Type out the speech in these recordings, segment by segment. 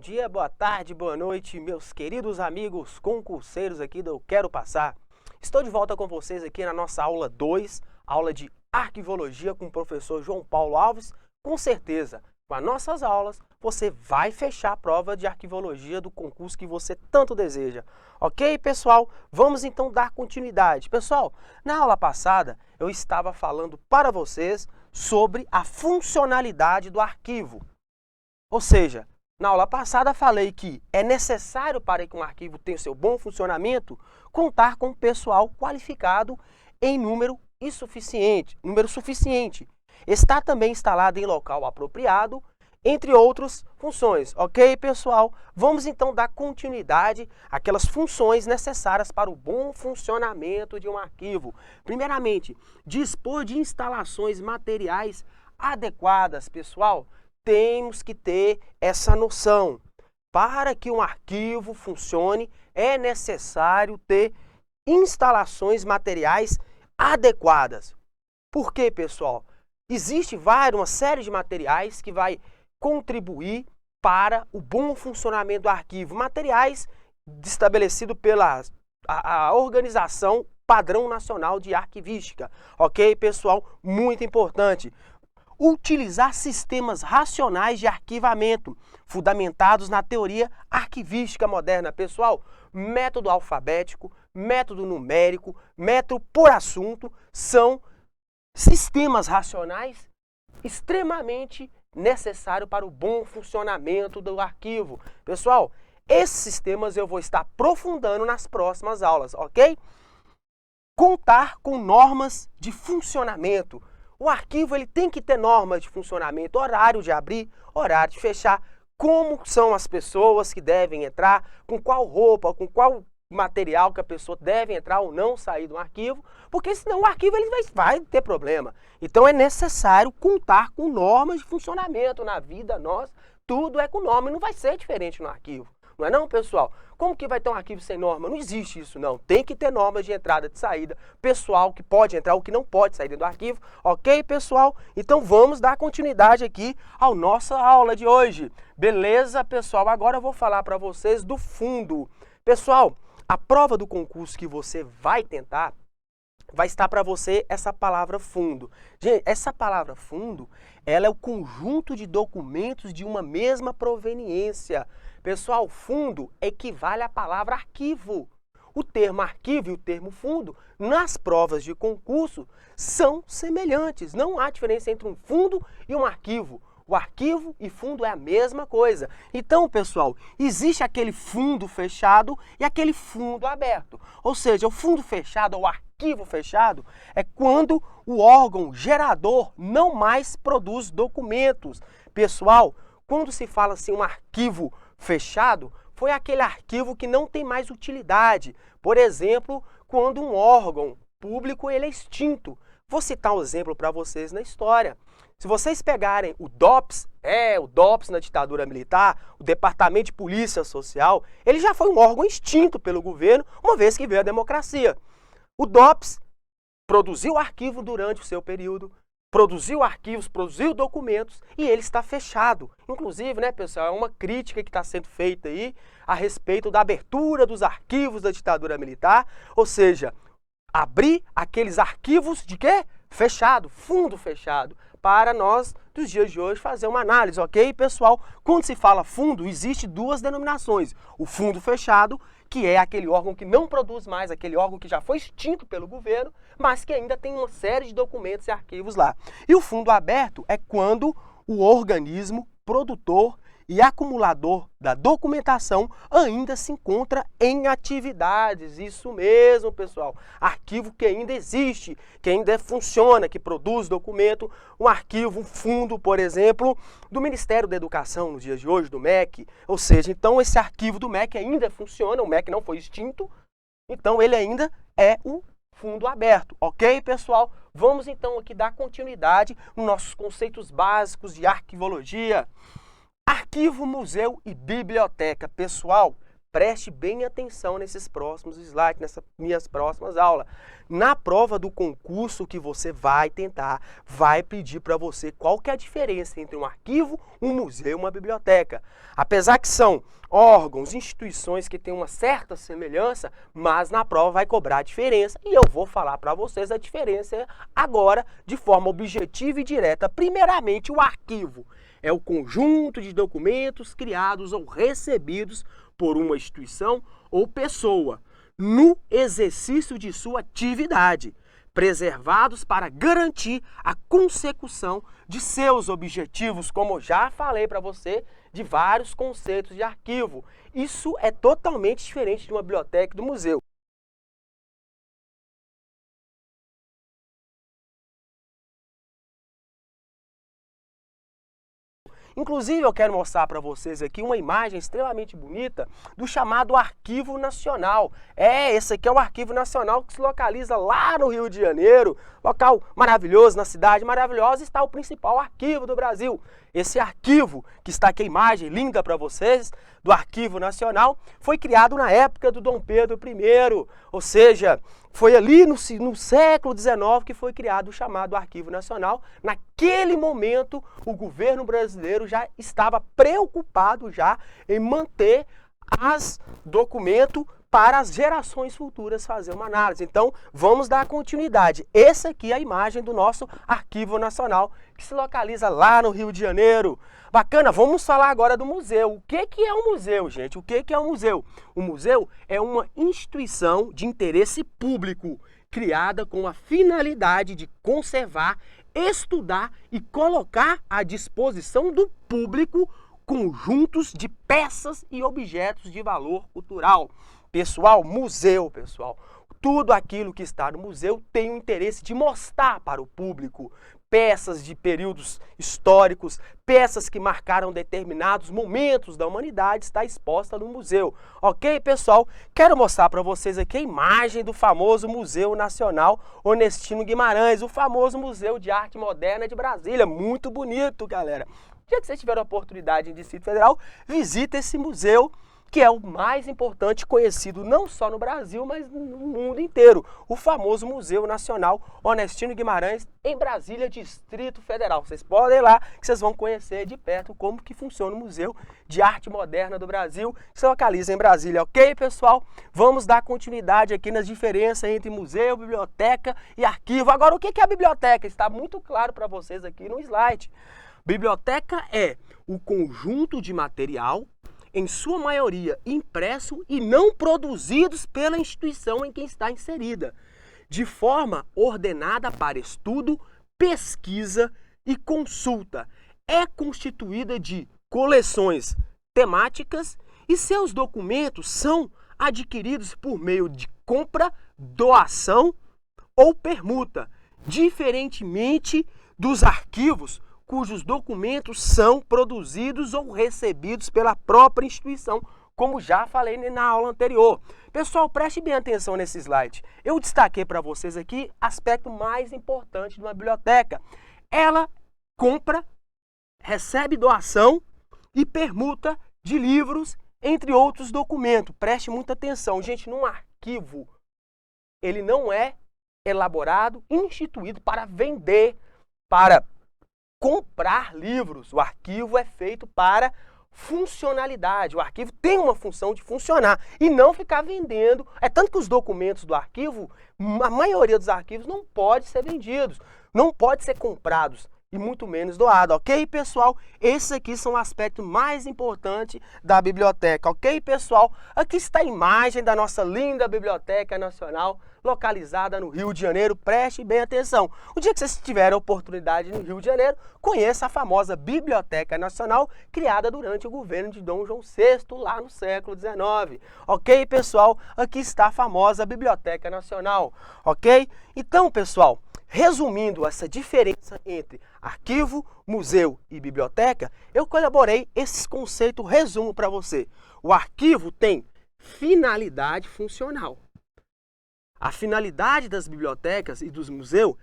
dia, boa tarde, boa noite, meus queridos amigos concurseiros aqui do Eu Quero Passar. Estou de volta com vocês aqui na nossa aula 2, aula de Arquivologia com o professor João Paulo Alves. Com certeza, com as nossas aulas, você vai fechar a prova de Arquivologia do concurso que você tanto deseja. Ok, pessoal? Vamos então dar continuidade. Pessoal, na aula passada, eu estava falando para vocês sobre a funcionalidade do arquivo. Ou seja, na aula passada falei que é necessário para que um arquivo tenha seu bom funcionamento contar com pessoal qualificado em número suficiente. Está também instalado em local apropriado, entre outras funções. Ok, pessoal? Vamos então dar continuidade àquelas funções necessárias para o bom funcionamento de um arquivo. Primeiramente, dispor de instalações materiais adequadas, pessoal. Temos que ter essa noção. Para que um arquivo funcione, é necessário ter instalações materiais adequadas. Por quê, pessoal? Existe uma série de materiais que vai contribuir para o bom funcionamento do arquivo. Materiais estabelecidos pela a Organização Padrão Nacional de Arquivística. Ok, pessoal? Muito importante. Utilizar sistemas racionais de arquivamento, fundamentados na teoria arquivística moderna. Pessoal, método alfabético, método numérico, método por assunto, são sistemas racionais extremamente necessários para o bom funcionamento do arquivo. Pessoal, esses sistemas eu vou estar aprofundando nas próximas aulas, ok? Contar com normas de funcionamento. O arquivo ele tem que ter normas de funcionamento, horário de abrir, horário de fechar, como são as pessoas que devem entrar, com qual roupa, com qual material que a pessoa deve entrar ou não sair do arquivo, porque senão o arquivo ele vai ter problema. Então é necessário contar com normas de funcionamento na vida nossa, tudo é com norma, não vai ser diferente no arquivo. Não é não, pessoal? Como que vai ter um arquivo sem norma? Não existe isso, não. Tem que ter normas de entrada e de saída, pessoal que pode entrar ou que não pode sair dentro do arquivo. Ok, pessoal? Então vamos dar continuidade aqui à nossa aula de hoje. Beleza, pessoal? Agora eu vou falar para vocês do fundo. Pessoal, a prova do concurso que você vai tentar, vai estar para você essa palavra fundo. Gente, essa palavra fundo, ela é o conjunto de documentos de uma mesma proveniência. Pessoal, fundo equivale à palavra arquivo. O termo arquivo e o termo fundo, nas provas de concurso, são semelhantes. Não há diferença entre um fundo e um arquivo. O arquivo e fundo é a mesma coisa. Então, pessoal, existe aquele fundo fechado e aquele fundo aberto. Ou seja, o fundo fechado ou arquivo fechado é quando o órgão gerador não mais produz documentos. Pessoal, quando se fala assim um arquivo fechado, foi aquele arquivo que não tem mais utilidade. Por exemplo, quando um órgão público ele é extinto. Vou citar um exemplo para vocês na história. Se vocês pegarem o DOPS na ditadura militar, o Departamento de Polícia Social, ele já foi um órgão extinto pelo governo, uma vez que veio a democracia. O DOPS produziu arquivo durante o seu período, produziu arquivos, produziu documentos e ele está fechado. Inclusive, né, pessoal, é uma crítica que está sendo feita aí a respeito da abertura dos arquivos da ditadura militar, ou seja, abrir aqueles arquivos de quê? Fechado, fundo fechado, para nós, dos dias de hoje, fazer uma análise, ok, pessoal? Quando se fala fundo, existe duas denominações. O fundo fechado, que é aquele órgão que não produz mais, aquele órgão que já foi extinto pelo governo, mas que ainda tem uma série de documentos e arquivos lá. E o fundo aberto é quando o organismo produtor e acumulador da documentação ainda se encontra em atividades. Isso mesmo, pessoal. Arquivo que ainda existe, que ainda funciona, que produz documento. Um arquivo, um fundo, por exemplo, do Ministério da Educação nos dias de hoje, do MEC. Ou seja, então esse arquivo do MEC ainda funciona, o MEC não foi extinto, então ele ainda é um fundo aberto. Ok, pessoal? Vamos então aqui dar continuidade nos nossos conceitos básicos de arquivologia. Arquivo, museu e biblioteca. Pessoal, preste bem atenção nesses próximos slides, nessas minhas próximas aulas. Na prova do concurso que você vai tentar, vai pedir para você qual que é a diferença entre um arquivo, um museu e uma biblioteca. Apesar que são órgãos, instituições que têm uma certa semelhança, mas na prova vai cobrar a diferença e eu vou falar para vocês a diferença agora de forma objetiva e direta. Primeiramente, o arquivo é o conjunto de documentos criados ou recebidos por uma instituição ou pessoa no exercício de sua atividade, preservados para garantir a consecução de seus objetivos, como já falei para você, de vários conceitos de arquivo. Isso é totalmente diferente de uma biblioteca e do museu. Inclusive, eu quero mostrar para vocês aqui uma imagem extremamente bonita do chamado Arquivo Nacional. Esse aqui é o Arquivo Nacional que se localiza lá no Rio de Janeiro, local maravilhoso, na cidade maravilhosa, está o principal arquivo do Brasil. Esse arquivo, que está aqui a imagem linda para vocês, do Arquivo Nacional, foi criado na época do Dom Pedro I, ou seja, foi ali no século XIX que foi criado o chamado Arquivo Nacional. Naquele momento, o governo brasileiro já estava preocupado já em manter os documentos para as gerações futuras fazer uma análise. Então, vamos dar continuidade. Essa aqui é a imagem do nosso Arquivo Nacional, que se localiza lá no Rio de Janeiro. Bacana, vamos falar agora do museu. O que é um museu, gente? O que é um museu? O museu é uma instituição de interesse público, criada com a finalidade de conservar, estudar e colocar à disposição do público conjuntos de peças e objetos de valor cultural. Pessoal, museu, pessoal, tudo aquilo que está no museu tem o interesse de mostrar para o público peças de períodos históricos, peças que marcaram determinados momentos da humanidade, está exposta no museu. Ok, pessoal? Quero mostrar para vocês aqui a imagem do famoso Museu Nacional Onestino Guimarães, o famoso Museu de Arte Moderna de Brasília. Muito bonito, galera. No dia que vocês tiverem a oportunidade em Distrito Federal, visita esse museu, que é o mais importante, conhecido não só no Brasil, mas no mundo inteiro. O famoso Museu Nacional Onestino Guimarães, em Brasília, Distrito Federal. Vocês podem ir lá, que vocês vão conhecer de perto como que funciona o Museu de Arte Moderna do Brasil, que se localiza em Brasília. Ok, pessoal? Vamos dar continuidade aqui nas diferenças entre museu, biblioteca e arquivo. Agora, o que é a biblioteca? Está muito claro para vocês aqui no slide. Biblioteca é o conjunto de material, em sua maioria impresso e não produzidos pela instituição em que está inserida, de forma ordenada para estudo, pesquisa e consulta. É constituída de coleções temáticas e seus documentos são adquiridos por meio de compra, doação ou permuta, diferentemente dos arquivos, cujos documentos são produzidos ou recebidos pela própria instituição, como já falei na aula anterior. Pessoal, preste bem atenção nesse slide. Eu destaquei para vocês aqui aspecto mais importante de uma biblioteca. Ela compra, recebe doação e permuta de livros, entre outros documentos. Preste muita atenção. Gente, num arquivo, ele não é elaborado, instituído para vender, para comprar livros. O arquivo é feito para funcionalidade. O arquivo tem uma função de funcionar e não ficar vendendo. É tanto que os documentos do arquivo, a maioria dos arquivos não pode ser vendidos, não pode ser comprados e muito menos doado, ok, pessoal? Esses aqui são o aspecto mais importante da biblioteca, ok, pessoal? Aqui está a imagem da nossa linda Biblioteca Nacional, localizada no Rio de Janeiro. Preste bem atenção. O dia que vocês tiverem a oportunidade no Rio de Janeiro, conheça a famosa Biblioteca Nacional, criada durante o governo de Dom João VI, lá no século XIX. Ok, pessoal? Aqui está a famosa Biblioteca Nacional, ok? Então, pessoal, resumindo essa diferença entre arquivo, museu e biblioteca, eu colaborei esses conceitos, resumo para você. O arquivo tem finalidade funcional. A finalidade das bibliotecas e dos museus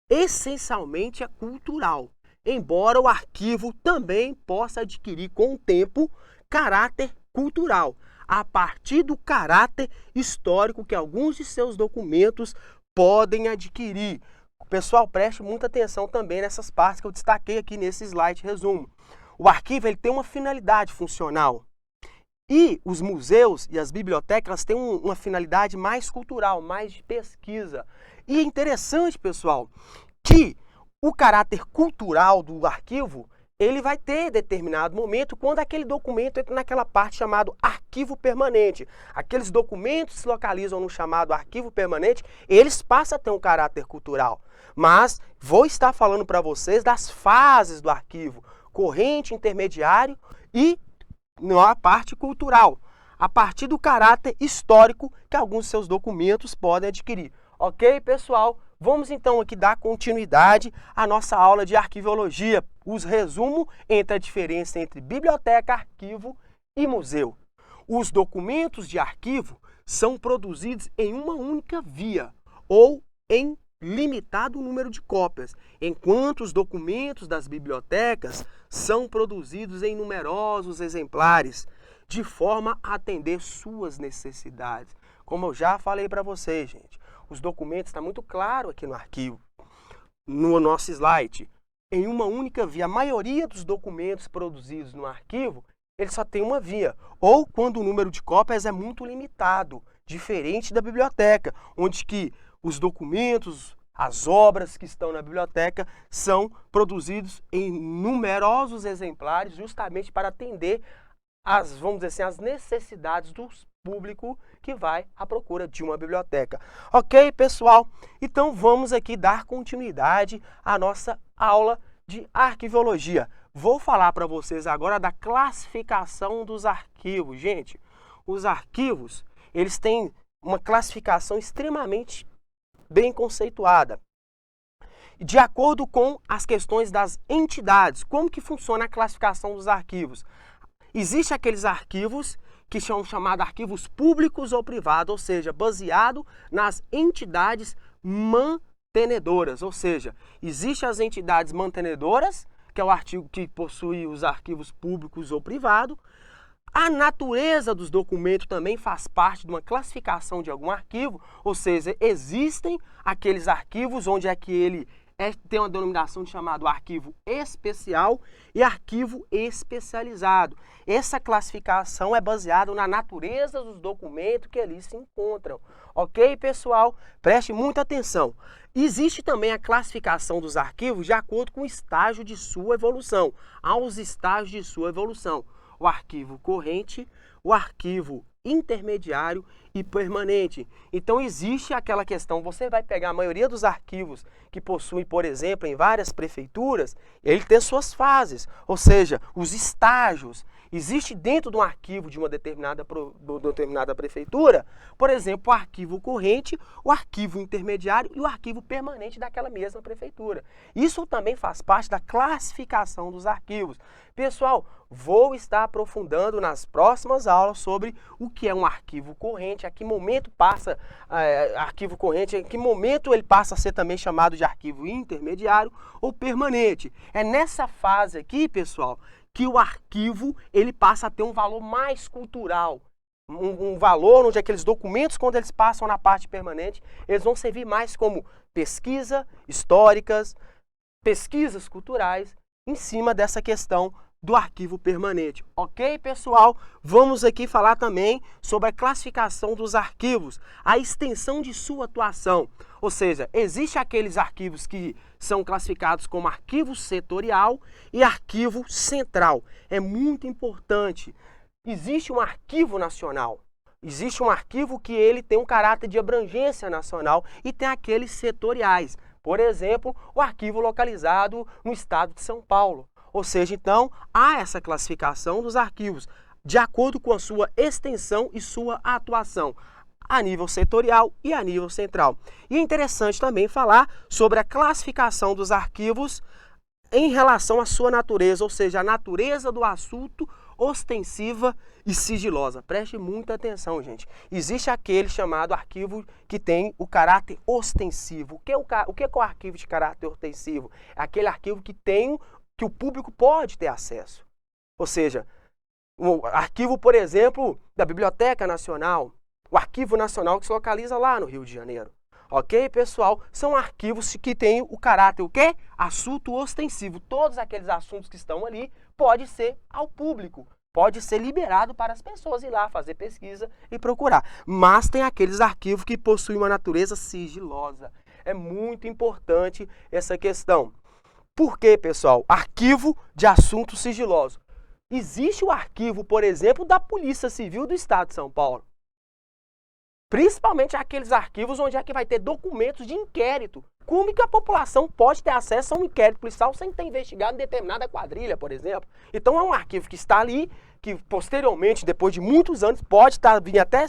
essencialmente é cultural, embora o arquivo também possa adquirir com o tempo caráter cultural. a partir do caráter histórico que alguns de seus documentos podem adquirir. Pessoal, preste muita atenção também nessas partes que eu destaquei aqui nesse slide resumo. O arquivo ele tem uma finalidade funcional. E os museus e as bibliotecas elas têm uma finalidade mais cultural, mais de pesquisa. E é interessante, pessoal, que o caráter cultural do arquivo ele vai ter determinado momento quando aquele documento entra naquela parte chamada arquivo permanente. Aqueles documentos se localizam no chamado arquivo permanente, eles passam a ter um caráter cultural. Mas vou estar falando para vocês das fases do arquivo, corrente, intermediário e na parte cultural, a partir do caráter histórico que alguns de seus documentos podem adquirir. Ok, pessoal? Vamos então aqui dar continuidade à nossa aula de arquivologia, os resumos entre a diferença entre biblioteca, arquivo e museu. Os documentos de arquivo são produzidos em uma única via ou em limitado número de cópias, enquanto os documentos das bibliotecas são produzidos em numerosos exemplares, de forma a atender suas necessidades. Como eu já falei para vocês, gente, os documentos estão muito claro aqui no arquivo, no nosso slide. Em uma única via, a maioria dos documentos produzidos no arquivo, ele só tem uma via, ou quando o número de cópias é muito limitado, diferente da biblioteca, onde que os documentos, as obras que estão na biblioteca são produzidos em numerosos exemplares justamente para atender as, vamos dizer assim, as necessidades do público que vai à procura de uma biblioteca. Ok, pessoal? Então vamos aqui dar continuidade à nossa aula de arquivologia. Vou falar para vocês agora da classificação dos arquivos. Gente, os arquivos, eles têm uma classificação extremamente bem conceituada. De acordo com as questões das entidades, como que funciona a classificação dos arquivos? Existem aqueles arquivos que são chamados arquivos públicos ou privados, ou seja, baseado nas entidades mantenedoras, ou seja, existem as entidades mantenedoras, que é o artigo que possui os arquivos públicos ou privados. A natureza dos documentos também faz parte de uma classificação de algum arquivo, ou seja, existem aqueles arquivos onde é que ele tem uma denominação de chamado arquivo especial e arquivo especializado. Essa classificação é baseada na natureza dos documentos que ali se encontram. Ok, pessoal? Preste muita atenção. Existe também a classificação dos arquivos de acordo com o estágio de sua evolução. Há os estágios de sua evolução. O arquivo corrente, o arquivo intermediário e permanente. Então existe aquela questão, você vai pegar a maioria dos arquivos que possuem, por exemplo, em várias prefeituras, ele tem suas fases, ou seja, os estágios. Existe dentro de um arquivo de uma determinada prefeitura, por exemplo, o arquivo corrente, o arquivo intermediário e o arquivo permanente daquela mesma prefeitura. Isso também faz parte da classificação dos arquivos. Pessoal, vou estar aprofundando nas próximas aulas sobre o que é um arquivo corrente, a que momento passa arquivo corrente, em que momento ele passa a ser também chamado de arquivo intermediário ou permanente. É nessa fase aqui, pessoal, que o arquivo ele passa a ter um valor mais cultural, um valor onde aqueles documentos, quando eles passam na parte permanente, eles vão servir mais como pesquisa históricas, pesquisas culturais, em cima dessa questão do arquivo permanente. Ok, pessoal? Vamos aqui falar também sobre a classificação dos arquivos, a extensão de sua atuação. Ou seja, existem aqueles arquivos que são classificados como arquivo setorial e arquivo central. É muito importante. Existe um arquivo nacional. Existe um arquivo que ele tem um caráter de abrangência nacional e tem aqueles setoriais. Por exemplo, o arquivo localizado no estado de São Paulo. Ou seja, então, há essa classificação dos arquivos de acordo com a sua extensão e sua atuação a nível setorial e a nível central. E é interessante também falar sobre a classificação dos arquivos em relação à sua natureza, ou seja, a natureza do assunto ostensiva e sigilosa. Preste muita atenção, gente. Existe aquele chamado arquivo que tem o caráter ostensivo. O que é o arquivo de caráter ostensivo? É aquele arquivo que o público pode ter acesso. Ou seja, O arquivo, por exemplo, da Biblioteca Nacional, o Arquivo Nacional que se localiza lá no Rio de Janeiro. Ok, pessoal? São arquivos que têm o caráter, o quê? Assunto ostensivo. Todos aqueles assuntos que estão ali pode ser ao público. Pode ser liberado para as pessoas ir lá fazer pesquisa e procurar. Mas tem aqueles arquivos que possuem uma natureza sigilosa. É muito importante essa questão. Por quê, pessoal? Arquivo de assunto sigiloso. Existe o arquivo, por exemplo, da Polícia Civil do Estado de São Paulo. Principalmente aqueles arquivos onde é que vai ter documentos de inquérito. Como que a população pode ter acesso a um inquérito policial sem ter investigado determinada quadrilha, por exemplo? Então é um arquivo que está ali, que posteriormente, depois de muitos anos, pode estar vindo até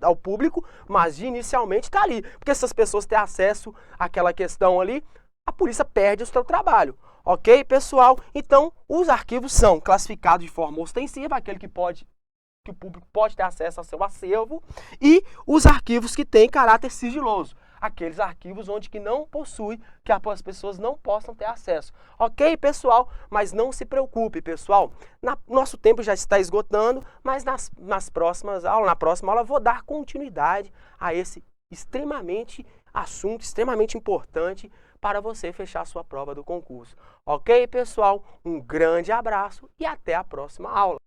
ao público, mas inicialmente está ali. Porque se as pessoas têm acesso àquela questão ali, a polícia perde o seu trabalho. Ok, pessoal? Então, os arquivos são classificados de forma ostensiva, aquele que o público pode ter acesso ao seu acervo, e os arquivos que têm caráter sigiloso, aqueles arquivos onde que não possui, que as pessoas não possam ter acesso. Ok, pessoal? Mas não se preocupe, pessoal. Nosso tempo já está esgotando, mas na próxima aula, eu vou dar continuidade a esse assunto extremamente importante para você fechar sua prova do concurso. Ok, pessoal? Um grande abraço e até a próxima aula.